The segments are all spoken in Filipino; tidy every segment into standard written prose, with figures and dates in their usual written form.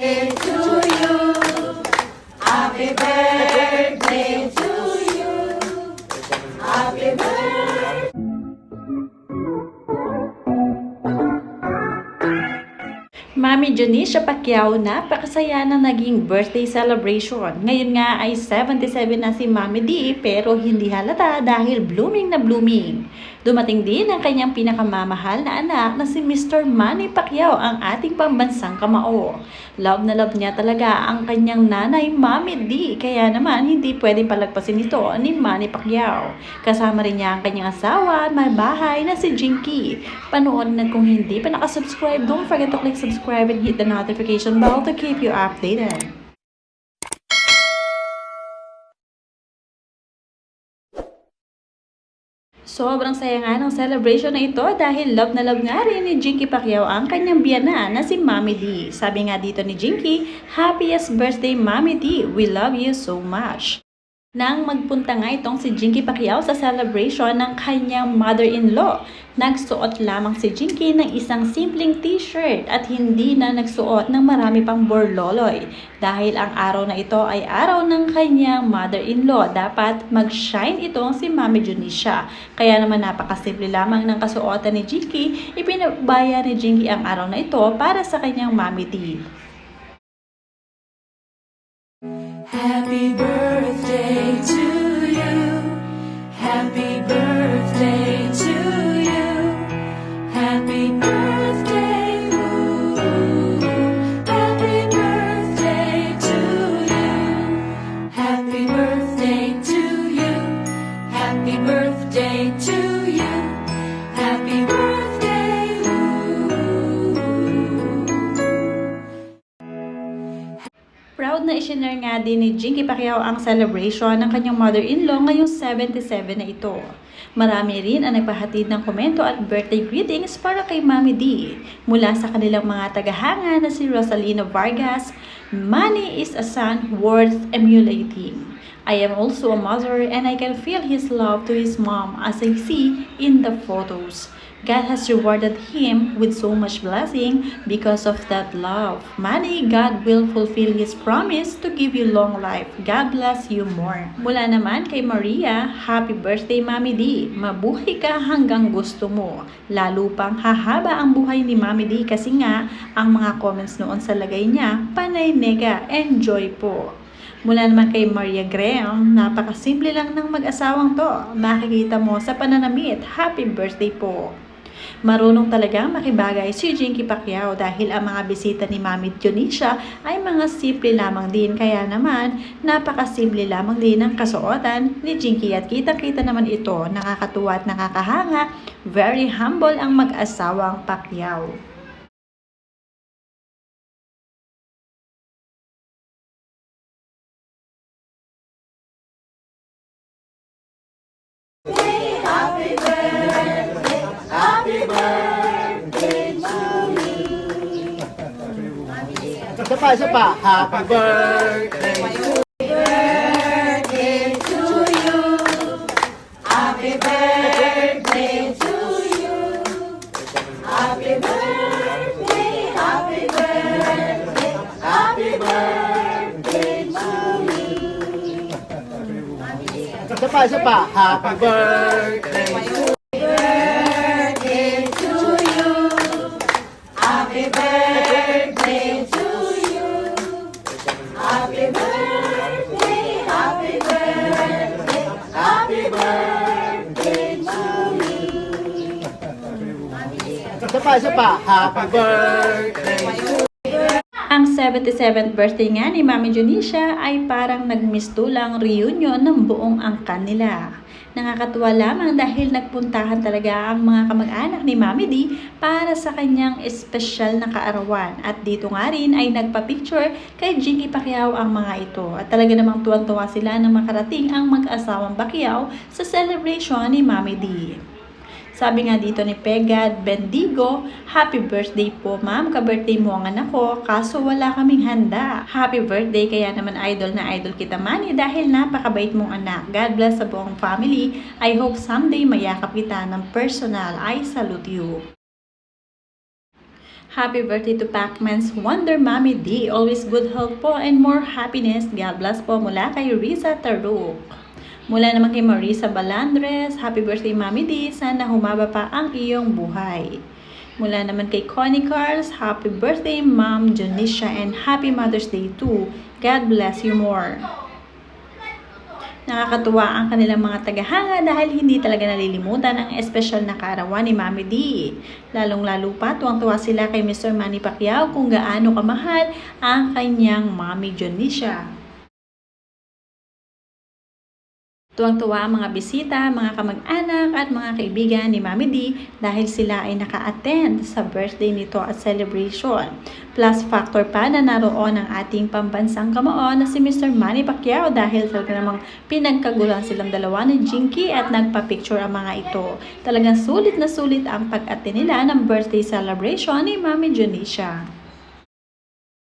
To you, happy birthday to you, happy birthday. Mami Junicia Pacquiao, napakasaya na naging birthday celebration. Ngayon nga ay 77 na si Mami D, pero hindi halata dahil blooming na blooming. Dumating din ang kanyang pinakamamahal na anak na si Mr. Manny Pacquiao, ang ating pambansang kamao. Love na love niya talaga ang kanyang nanay Mami D, kaya naman hindi pwedeng palagpasin ito ni Manny Pacquiao. Kasama rin niya ang kanyang asawa at may bahay na si Jinky. Panood na kung hindi pa nakasubscribe, don't forget to click subscribe and hit the notification bell to keep you updated. Sobrang saya nga ng celebration na ito dahil love na love nga rin ni Jinky Pacquiao ang kanyang biyana na si Mami D. Sabi nga dito ni Jinky, happiest birthday Mami D, we love you so much. Nang magpunta nga itong si Jinky Pacquiao sa celebration ng kanyang mother-in-law, nagsuot lamang si Jinky ng isang simpleng t-shirt at hindi na nagsuot ng marami pang borloloy. Dahil ang araw na ito ay araw ng kanyang mother-in-law, dapat mag-shine itong si Mami Junicia. Kaya naman napakasimple lamang ng kasuotan ni Jinky, ipinabaya ni Jinky ang araw na ito para sa kanyang Mami D. Happy birthday to you. Happy birthday to you. Happy birthday. Ooh. Happy birthday to you. Happy birthday to you. Happy birthday to you. Happy birthday. Ooh. Proud na isinare nga din ni Jinky Pacquiao ang celebration ng kanyang mother-in-law ngayong 77 na ito. Marami rin ang nagpahatid ng komento at birthday greetings para kay Mami D. Mula sa kanilang mga tagahanga na si Rosalina Vargas, Manny is a son worth emulating. I am also a mother and I can feel his love to his mom as I see in the photos. God has rewarded him with so much blessing because of that love. Manny, God will fulfill His promise to give you long life. God bless you more. Mula naman kay Maria, happy birthday Mami D. Mabuhay ka hanggang gusto mo. Lalo pang hahaba ang buhay ni Mami D kasi nga ang mga comments noon sa lagay niya, panay nega, enjoy po. Mula naman kay Maria Graham, napakasimple lang ng mag-asawang to. Makikita mo sa pananamit, happy birthday po. Marunong talagang makibagay si Jinky Pacquiao dahil ang mga bisita ni Mami Junicia ay mga simple lamang din, kaya naman napakasimple lamang din ang kasuotan ni Jinky at kitang-kita naman ito, nakakatuwa at nakakahanga, very humble ang mag-asawang Pacquiao. Happy birthday, happy birthday to you. Isa pa. Happy birthday To you. Happy birthday to you. Happy birthday, happy birthday, happy birthday to you. Isa pa. Happy birthday To you. Happy birthday to you. Happy birthday, happy birthday, happy birthday to you. Isa pa. Happy birthday. Ang 77th birthday nga ni Mami Junicia ay parang nagmistulang reunion ng buong angkan nila. Nakakatuwa lamang dahil nagpuntahan talaga ang mga kamag-anak ni Mami D para sa kanyang espesyal na kaarawan. At dito nga rin ay nagpa-picture kay Jinky Pacquiao ang mga ito. At talaga namang tuwan-tuwa sila na makarating ang mag-asawang Pacquiao sa celebration ni Mami D. Sabi nga dito ni Pegad Bendigo, happy birthday po ma'am, ka-birthday mo ang anak ko, kaso wala kaming handa. Happy birthday, kaya naman idol na idol kita Manny dahil napakabait mong anak. God bless sa buong family. I hope someday mayakap kita ng personal. I salute you. Happy birthday to Pacman's Wonder Mommy D. Always good health po and more happiness. God bless po mula kay Riza Taruk. Mula naman kay Marisa Balandres, happy birthday Mommy D. Sana humaba pa ang iyong buhay. Mula naman kay Connie Cars, happy birthday Ma'am Jonisha and happy Mother's Day too. God bless you more. Nakakatuwa ang kanilang mga tagahanga dahil hindi talaga nalilimutan ang espesyal na kaarawan ni Mommy D. Lalong-lalo pa, tuwang-tuwa sila kay Mr. Manny Pacquiao kung gaano kamahal ang kanyang Mommy Jonisha. Tuwang-tuwa ang mga bisita, mga kamag-anak at mga kaibigan ni Mommy D dahil sila ay naka-attend sa birthday nito at celebration. Plus factor pa na naroon ang ating pambansang kamaon na si Mr. Manny Pacquiao dahil talaga namang pinagkagulan silang dalawa ni Jinky at nagpa-picture ang mga ito. Talagang sulit na sulit ang pag-attend nila ng birthday celebration ni Mommy Jonisha.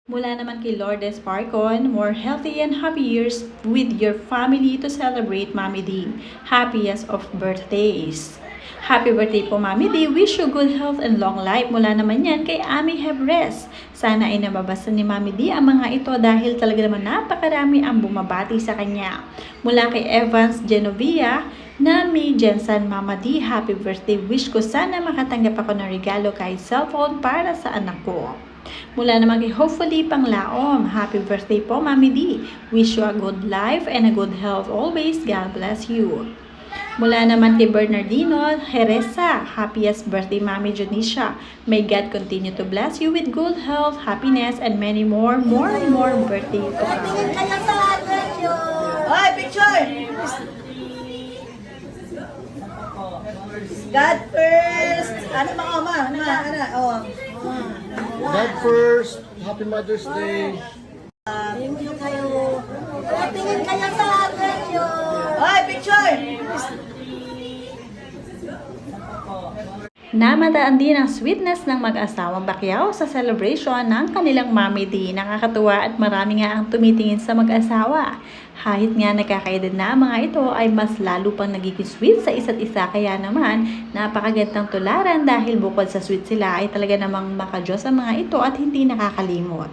Mula naman kay Lourdes Parcon, more healthy and happy years with your family to celebrate Mommy D. Happiest of birthdays. Happy birthday po Mommy D. Wish you good health and long life. Mula naman yan kay Ami Hebres. Sana ay nababasa ni Mommy D ang mga ito dahil talaga naman napakarami ang bumabati sa kanya. Mula kay Evans Genovia, Nami Jensen Mama D, happy birthday. Wish ko sana makatanggap ako ng regalo kahit cellphone para sa anak ko. Mula naman kay Hopefully Panglaom, happy birthday po Mommy D. Wish you a good life and a good health always. God bless you. Mula naman kay Bernardino Heresa, happiest birthday Mommy Jonisha. May God continue to bless you with good health, happiness, and many more birthday to come. Hoy, picture! God first! Ano mga oma? Oh. God first. Happy Mother's Day. Tingin kayo. Tingin kayo sa akin yun. Hoy, picture! Namataan din ang sweetness ng mag-asawang Pacquiao sa celebration ng kanilang Mommy D. Nakakatuwa at marami nga ang tumitingin sa mag-asawa. Kahit nga nagkakaedad na ang mga ito ay mas lalo pang nagiging sweet sa isa't isa. Kaya naman napakagandang tularan dahil bukod sa sweet sila ay talaga namang makajos ang mga ito at hindi nakakalimot.